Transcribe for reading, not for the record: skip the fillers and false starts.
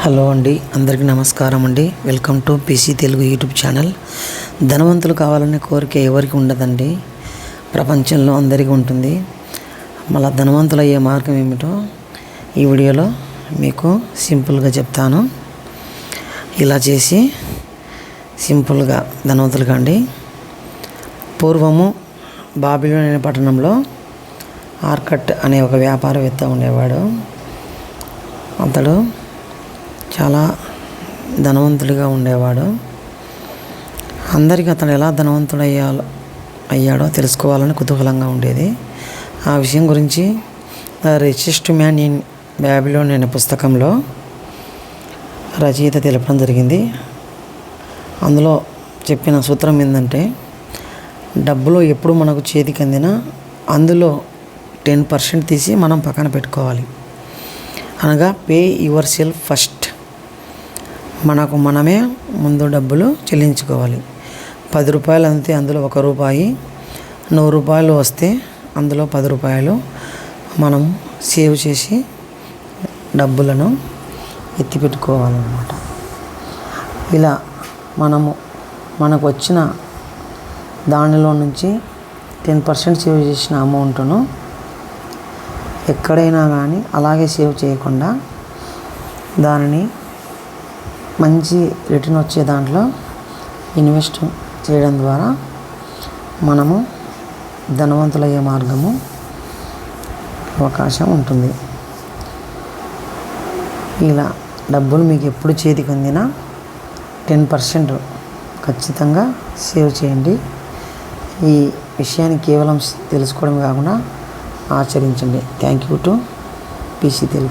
Hello అండి, అందరికీ నమస్కారం అండి. Welcome to PC Telugu YouTube channel. ధనవంతులు కావాలనే కోరిక ఎవరికి ఉండదండి, ప్రపంచంలో అందరికీ ఉంటుంది. మళ్ళీ ధనవంతులు అయ్యే మార్గం ఏమిటో ఈ వీడియోలో మీకు సింపుల్గా చెప్తాను. ఇలా చేసి సింపుల్గా ధనవంతులు కాండి. పూర్వము బాబిలోన్ అనే పట్టణంలో ఆర్కట్ అనే ఒక వ్యాపారవేత్త ఉండేవాడు. అతడు చాలా ధనవంతుడిగా ఉండేవాడు. అందరికీ అతను ఎలా ధనవంతుడు అయ్యాడో తెలుసుకోవాలని కుతూహలంగా ఉండేది. ఆ విషయం గురించి the richest man in Babylon అనే పుస్తకంలో రచయిత తెలపడం జరిగింది. అందులో చెప్పిన సూత్రం ఏంటంటే, డబ్బులో ఎప్పుడు మనకు చేతికి అందినా అందులో 10% తీసి మనం పక్కన పెట్టుకోవాలి. అనగా పే యువర్ సెల్ఫ్ ఫస్ట్. మనకు మనమే ముందు డబ్బులు చెల్లించుకోవాలి. 10 రూపాయలు అందితే అందులో 1 రూపాయి, 100 రూపాయలు వస్తే అందులో 10 రూపాయలు మనం సేవ్ చేసి డబ్బులను ఎత్తిపెట్టుకోవాలన్నమాట. ఇలా మనకు వచ్చిన దానిలో నుంచి 10% సేవ్ చేసిన అమౌంట్ను ఎక్కడైనా కానీ అలాగే సేవ్ చేయకుండా దానిని మంచి రిటర్న్ వచ్చే దాంట్లో ఇన్వెస్ట్ చేయడం ద్వారా మనము ధనవంతులయ్యే మార్గము అవకాశం ఉంటుంది. ఇలా డబ్బులు మీకు ఎప్పుడు చేతికి అందినా 10% ఖచ్చితంగా సేవ్ చేయండి. ఈ విషయాన్ని కేవలం తెలుసుకోవడం కాకుండా ఆచరించండి. Thank you to PC Telugu.